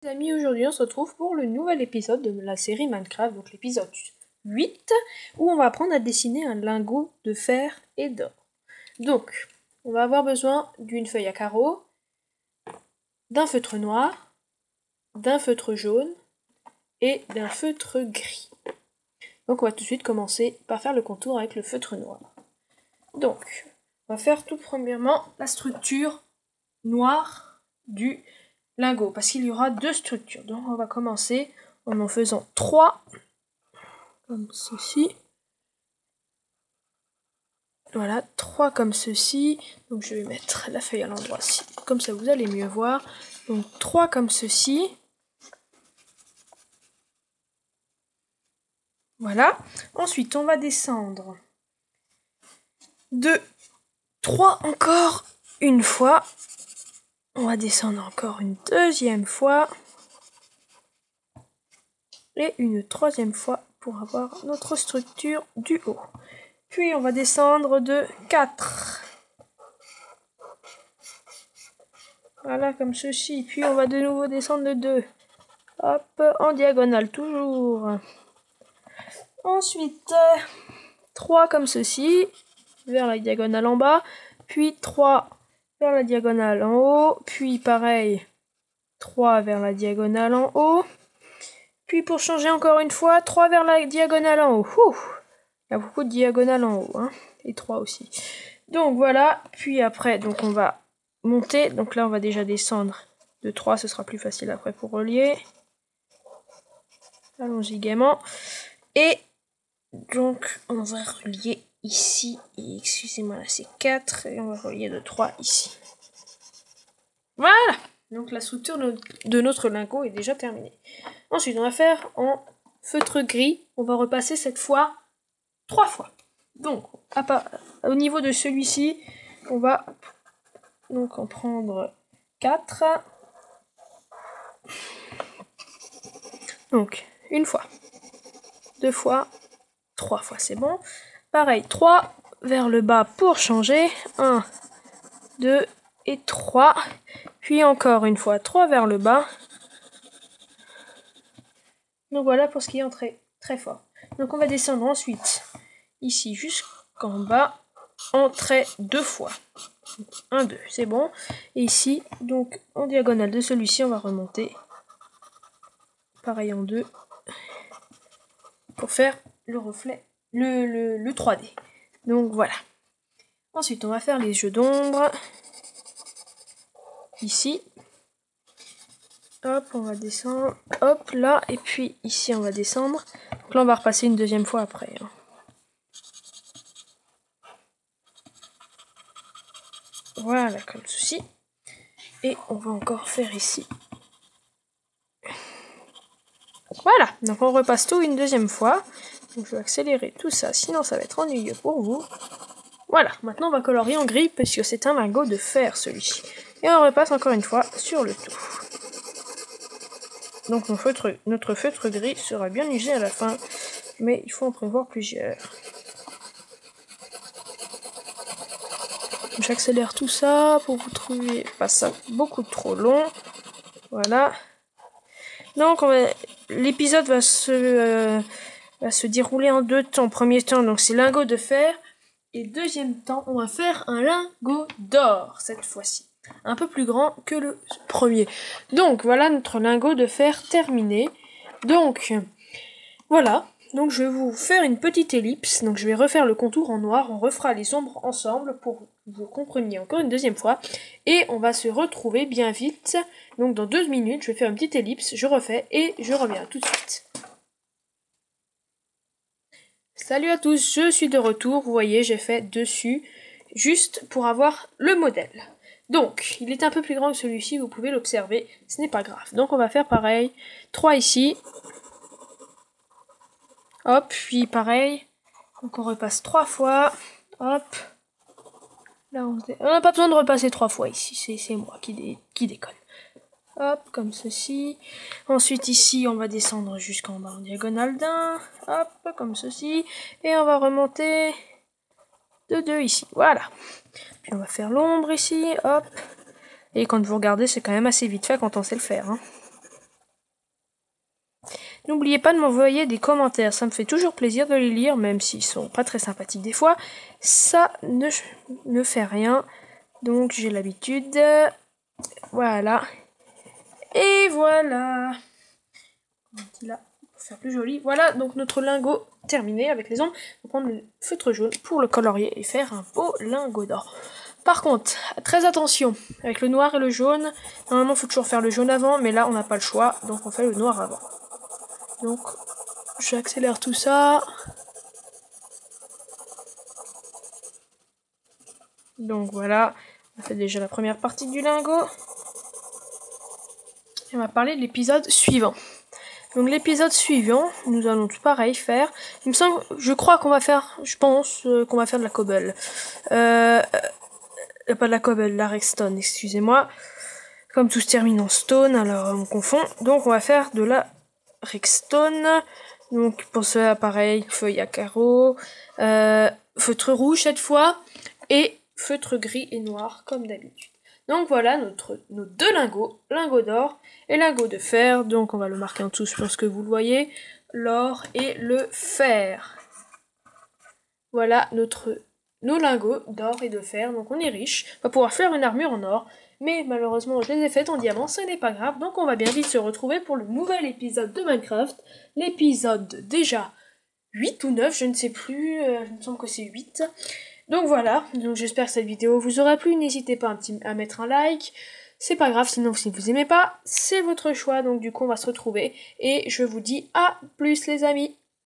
Les amis, aujourd'hui on se retrouve pour le nouvel épisode de la série Minecraft, donc l'épisode 8, où on va apprendre à dessiner un lingot de fer et d'or. Donc, on va avoir besoin d'une feuille à carreaux, d'un feutre noir, d'un feutre jaune et d'un feutre gris. Donc on va tout de suite commencer par faire le contour avec le feutre noir. Donc, on va faire tout premièrement la structure noire du lingot, parce qu'il y aura deux structures. Donc on va commencer en faisant 3, comme ceci. Voilà, 3 comme ceci. Donc je vais mettre la feuille à l'endroit-ci, comme ça vous allez mieux voir. Donc 3 comme ceci. Voilà. Ensuite, on va descendre de 3 encore une fois. On va descendre encore une deuxième fois. Et une troisième fois pour avoir notre structure du haut. Puis on va descendre de 4. Voilà, comme ceci. Puis on va de nouveau descendre de 2. Hop, en diagonale toujours. Ensuite, 3 comme ceci, vers la diagonale en bas. Puis 3 vers la diagonale en haut. Puis pareil, 3 vers la diagonale en haut. Puis pour changer encore une fois, 3 vers la diagonale en haut. Ouh, il y a beaucoup de diagonales en haut, hein, et 3 aussi. Donc voilà, puis après, donc on va monter. Donc là, on va déjà descendre de 3, ce sera plus facile après pour relier. Allons-y gaiement. Et donc, on va relier ici. Et excusez-moi, là c'est 4. Et on va relier de 3 ici. Voilà! Donc la structure de notre lingot est déjà terminée. Ensuite, on va faire en feutre gris. On va repasser cette fois 3 fois. Donc, au niveau de celui-ci, on va donc en prendre 4. Donc, une fois, 2 fois, 3 fois, c'est bon. Pareil, 3 vers le bas pour changer. 1, 2 et 3. Puis encore une fois, 3 vers le bas. Donc voilà pour ce qui est entré très fort. Donc on va descendre ensuite ici jusqu'en bas en trait 2 fois. 1, 2, c'est bon. Et ici, donc en diagonale de celui-ci, on va remonter. Pareil en 2. Pour faire le reflet, le 3D. Donc voilà. Ensuite, on va faire les jeux d'ombre. Ici. Hop, on va descendre. Hop, là. Et puis ici, on va descendre. Donc là, on va repasser une deuxième fois après. Hein. Voilà, comme ceci. Et on va encore faire ici. Voilà, donc on repasse tout une deuxième fois. Donc je vais accélérer tout ça, sinon ça va être ennuyeux pour vous. Voilà, maintenant on va colorier en gris, puisque c'est un lingot de fer celui-ci. Et on repasse encore une fois sur le tout. Donc notre feutre gris sera bien usé à la fin, mais il faut en prévoir plusieurs. J'accélère tout ça pour vous trouver pas ça beaucoup trop long. Voilà. Donc l'épisode va se dérouler en 2 temps. Premier temps, donc c'est lingot de fer. Et deuxième temps, on va faire un lingot d'or cette fois-ci. Un peu plus grand que le premier. Donc voilà notre lingot de fer terminé. Donc voilà. Donc je vais vous faire une petite ellipse. Donc je vais refaire le contour en noir. On refera les ombres ensemble pour que vous compreniez encore une deuxième fois. Et on va se retrouver bien vite. Donc dans 2 minutes, je vais faire une petite ellipse. Je refais et je reviens tout de suite. Salut à tous, je suis de retour. Vous voyez, j'ai fait dessus juste pour avoir le modèle. Donc, il est un peu plus grand que celui-ci, vous pouvez l'observer, ce n'est pas grave. Donc on va faire pareil, 3 ici. Hop, puis pareil. Donc on repasse 3 fois. Hop. Là, on n'a pas besoin de repasser 3 fois ici, c'est moi qui déconne. Hop, comme ceci. Ensuite ici, on va descendre jusqu'en bas en diagonale d'un. Hop, comme ceci. Et on va remonter de 2 ici. Voilà. Puis on va faire l'ombre ici. Hop. Et quand vous regardez, c'est quand même assez vite fait quand on sait le faire. Hein. N'oubliez pas de m'envoyer des commentaires, ça me fait toujours plaisir de les lire, même s'ils sont pas très sympathiques des fois. Ça ne fait rien, donc j'ai l'habitude. Voilà. Et voilà. Là, pour faire plus joli. Voilà, donc notre lingot terminé avec les ombres. On va prendre le feutre jaune pour le colorier et faire un beau lingot d'or. Par contre, très attention, avec le noir et le jaune, normalement il faut toujours faire le jaune avant, mais là on n'a pas le choix, donc on fait le noir avant. Donc, j'accélère tout ça. Donc voilà, on a fait déjà la première partie du lingot. Et on va parler de l'épisode suivant. Donc l'épisode suivant, nous allons tout pareil faire. Il me semble, je crois qu'on va faire, je pense qu'on va faire de la cobble. Pas de la cobble, la redstone, excusez-moi. Comme tout se termine en stone, alors on confond. Donc on va faire de la redstone. Donc pour cela, pareil, feuille à carreaux, feutre rouge cette fois, et feutre gris et noir comme d'habitude. Donc voilà nos deux lingots, lingot d'or et lingot de fer. Donc on va le marquer en dessous, je pense que vous le voyez, l'or et le fer. Voilà nos lingots d'or et de fer, donc on est riche, on va pouvoir faire une armure en or, mais malheureusement je les ai faites en diamant, ce n'est pas grave, donc on va bien vite se retrouver pour le nouvel épisode de Minecraft, l'épisode déjà 8 ou 9, je ne sais plus, il me semble que c'est 8. Donc voilà, donc j'espère que cette vidéo vous aura plu, n'hésitez pas à mettre un like, c'est pas grave, sinon si vous aimez pas, c'est votre choix, donc du coup on va se retrouver, et je vous dis à plus les amis.